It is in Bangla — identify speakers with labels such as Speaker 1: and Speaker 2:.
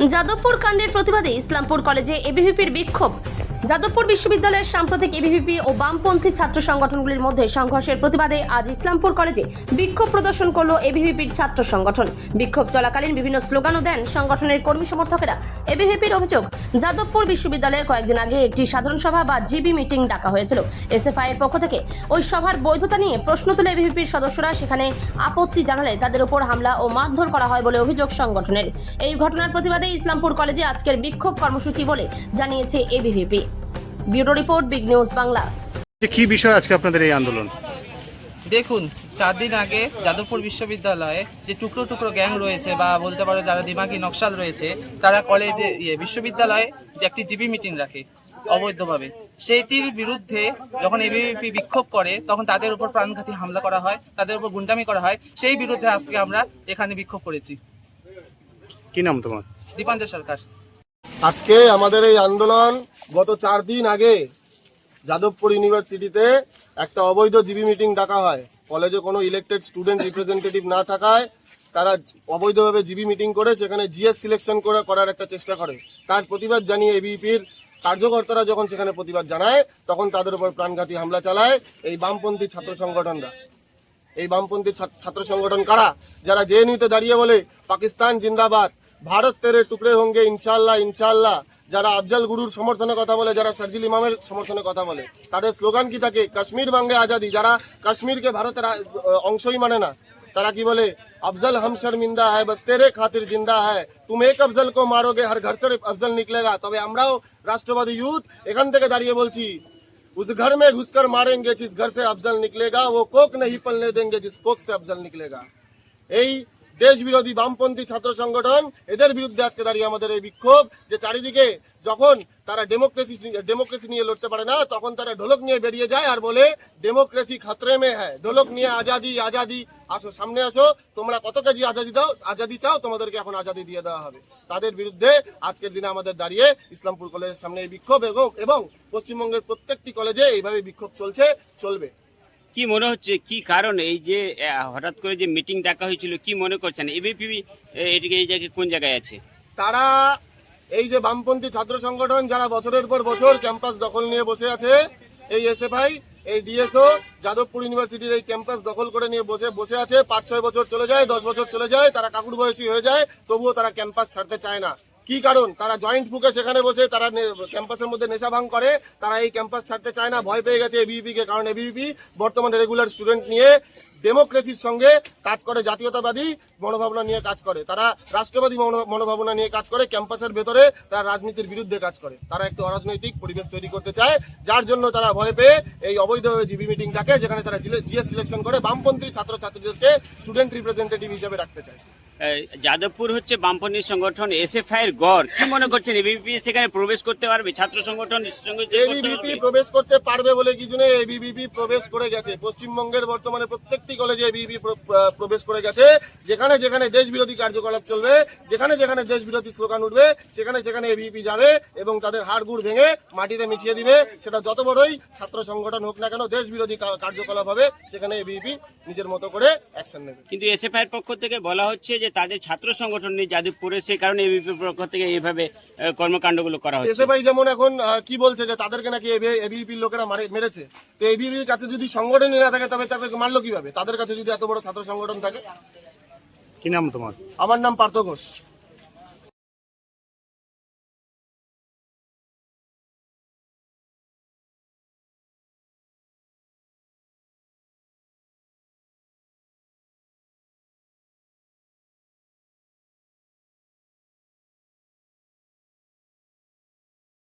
Speaker 1: যাদবপুর কাণ্ডের প্রতিবাদে ইসলামপুর কলেজে এবিভিপির বিক্ষোভ। যাদবপুর বিশ্ববিদ্যালয়ের সাম্প্রতিক এবিভিপি ও বামপন্থী ছাত্র সংগঠনগুলির মধ্যে সংঘর্ষের প্রতিবাদে আজ ইসলামপুর কলেজে বিক্ষোভ প্রদর্শন করল এবিভিপির ছাত্র সংগঠন। বিক্ষোভ চলাকালীন বিভিন্ন স্লোগানও দেন সংগঠনের কর্মী সমর্থকেরা। এবিভিপির অভিযোগ, যাদবপুর বিশ্ববিদ্যালয়ে কয়েকদিন আগে একটি সাধারণ সভা বা জিবি মিটিং ডাকা হয়েছিল। এসএফআই এর পক্ষ থেকে ওই সভার বৈধতা নিয়ে প্রশ্ন তুলে এবিভিপির সদস্যরা সেখানে আপত্তি জানালে তাদের উপর হামলা ও মারধর করা হয় বলে অভিযোগ সংগঠনের। এই ঘটনার প্রতিবাদে ইসলামপুর কলেজে আজকের বিক্ষোভ কর্মসূচি বলে জানিয়েছে ABVP. Bureau report, big news Bangla.
Speaker 2: কি বিষয় আজকে আপনাদের এই আন্দোলন?
Speaker 3: দেখুন, 4 দিন আগে যাদবপুর বিশ্ববিদ্যালয়ে যে টুকরো টুকরো গ্যাং রয়েছে বা বলতে পারো যারা দিমাগি নকশাল রয়েছে, তারা কলেজে বিশ্ববিদ্যালয়ে যে একটি জিবি মিটিং রাখে অবৈধভাবে, সেইটির বিরুদ্ধে যখন এবিভিপি বিক্ষোভ করে তখন তাদের উপর প্রাণঘাতী হামলা করা হয়, তাদের উপর গুন্ডামি করা হয়। সেই বিরুদ্ধে আজকে আমরা এখানে বিক্ষোভ করেছি।
Speaker 2: কি নাম তোমার?
Speaker 3: দীপাঞ্জন সরকার।
Speaker 4: আজকে আমাদের এই আন্দোলন গত 4 দিন আগে যাদবপুর ইউনিভার্সিটিতে একটা অবৈধ জিবি মিটিং ডাকা হয়। কলেজে কোনো ইলেক্টেড স্টুডেন্ট রিপ্রেজেন্টেটিভ না থাকায় তারা অবৈধভাবে জিবি মিটিং করে সেখানে জিএস সিলেকশন করার একটা চেষ্টা করে। তার প্রতিবাদ জানিয়ে এবিভিপির কার্যকর্তারা যখন সেখানে প্রতিবাদ জানায় তখন তাদের উপর প্রাণঘাতী হামলা চালায় এই বামপন্থী ছাত্র সংগঠনরা। এই বামপন্থী ছাত্র সংগঠন কারা? যারা জেএনইউতে দাঁড়িয়ে বলে পাকিস্তান জিন্দাবাদ, ভারত তেরে টুকরে হোঙ্গে ইনশাআল্লাহ ইনশাআল্লাহ, যারা আফজল গুরুর সমর্থনে কথা বলে, যারা সার্জিল ইমামের সমর্থনে কথা বলে, তাদের স্লোগান কি থাকে? কাশ্মীর বাঙ্গে আজাদি। যারা কাশ্মীরকে ভারতের অংশই মানে না, তারা কি বলে? अफजल हम शर्मिंदा है बस तेरे खातिर जिंदा है, तुम एक अफजल को मारोगे हर घर से अफजल निकलेगा। তবে আমরাও রাষ্ট্রবাদী ইউথ এখান থেকে দাঁড়িয়ে বলছি, उस घर में घुसकर मारेंगे जिस घर से अफजल निकलेगा, वो कोक नहीं पलने देंगे जिस कोक से अफजल निकलेगा। এই দেশ বিরোধী বামপন্থী ছাত্র সংগঠন, এদের বিরুদ্ধে আজকে দাঁড়িয়ে আমাদের এই বিক্ষোভ। যে চারিদিকে যখন তারা ডেমোক্রেসি নিয়ে লড়তে পারে না, তখন তারা ঢোলক নিয়ে বেরিয়ে যায় আর বলে ডেমোক্রেসি খতরে মে হ্যায়, ঢোলক নিয়ে আজাদি আজাদি, আসো সামনে আসো, তোমরা কত কেজি আজাদি চাও, তোমাদেরকে এখন আজাদি দিয়ে দেওয়া হবে। তাদের বিরুদ্ধে আজকের দিনে আমাদের দাঁড়িয়ে ইসলামপুর কলেজের সামনে এই বিক্ষোভ এবং পশ্চিমবঙ্গের প্রত্যেকটি কলেজে এইভাবে বিক্ষোভ চলবে।
Speaker 5: কি মনে হচ্ছে, কি কারণ এই যে হঠাৎ করে যে মিটিং ডাকা হয়েছিল, কি মনে করছেন এবিপি এদিকে এই জায়গায় কোন জায়গায় আছে?
Speaker 4: তারা এই যে বামপন্থী ছাত্র সংগঠন যারা বছরের পর বছর ক্যাম্পাস দখল নিয়ে বসে আছে, এই এসএফআই, এই ডিএসও যাদবপুর ইউনিভার্সিটির এই ক্যাম্পাস দখল করে নিয়ে বসে আছে। 5-6 বছর চলে যায়, 10 বছর চলে যায়, তারা কাকুর বয়সী হয়ে যায়, তবুও তারা ক্যাম্পাস ছাড়তে চায় না। কি কারণ? তারা জয়েন্ট বুকে সেখানে বসে তারা ক্যাম্পাসের মধ্যে নেশা ভাঙ করে। তারা এই ক্যাম্পাস ছাড়তে চায় না, ভয় পেয়ে গেছে এবিভিপি কে। কারণ এবিভিপি বর্তমানে রেগুলার স্টুডেন্ট নিয়ে ডেমোক্রেসির সঙ্গে কাজ করে, জাতীয়তাবাদী মনোভাবনা নিয়ে কাজ করে, তারা রাষ্ট্রবাদী মনোভাবনা নিয়ে কাজ করে। ক্যাম্পাসের ভেতরে তারা রাজনীতির বিরুদ্ধে কাজ করে। তারা একটি অরাজনৈতিক পরিবেশ তৈরি করতে চায়, যার জন্য তারা ভয় পেয়ে এই অবৈধভাবে জিবি মিটিং ডাকে, যেখানে তারা জিএস সিলেকশন করে বামপন্থী ছাত্রছাত্রীদেরকে স্টুডেন্ট রিপ্রেজেন্টেটিভ হিসেবে রাখতে চায়।
Speaker 5: যাদবপুর হচ্ছে বামপন্থী সংগঠন এসএফআই এর গড়। কি মনে করছেন এবিভিপি সেখানে প্রবেশ করতে পারবে? ছাত্র সংগঠন
Speaker 4: এবিভিপি প্রবেশ করতে পারবে বলে কিছু নেই, এবিভিপি প্রবেশ করে গেছে। পশ্চিমবঙ্গের বর্তমানে প্রত্যেকটি কলেজে এবিভিপি প্রবেশ করে গেছে। যেখানে যেখানে দেশ বিরোধী কার্যকলাপ চলবে, যেখানে যেখানে দেশ বিরোধী স্লোগান উঠবে, সেখানে সেখানে এবিভিপি যাবে এবং তাদের হাড়গুড় ভেঙে মাটিতে মিশিয়ে দিবে। সেটা যত বড়ই ছাত্র সংগঠন হোক না কেন, দেশ বিরোধী কার্যকলাপ হবে, সেখানে এবিভিপি নিজের মতো করে অ্যাকশন নেবে।
Speaker 5: কিন্তু এসএফআই এর পক্ষ থেকে বলা হচ্ছে যে তাদের ছাত্র সংগঠন নেই যাদবপুরে, সেই কারণে এবিভিপির পক্ষ থেকে এইভাবে কর্মকাণ্ডগুলো করা হচ্ছে।
Speaker 4: এসএফআই যেমন এখন কি বলছে যে তাদেরকে নাকি এবিভিপির লোকেরা মেরেছে। তো এবিভিপির কাছে যদি সংগঠনই না থাকে, তবে তাদেরকে মারলো কিভাবে? তাদের কাছে যদি এত বড় ছাত্র সংগঠন থাকে।
Speaker 2: কি নাম তোমার?
Speaker 4: আমার নাম পার্থ ঘোষ।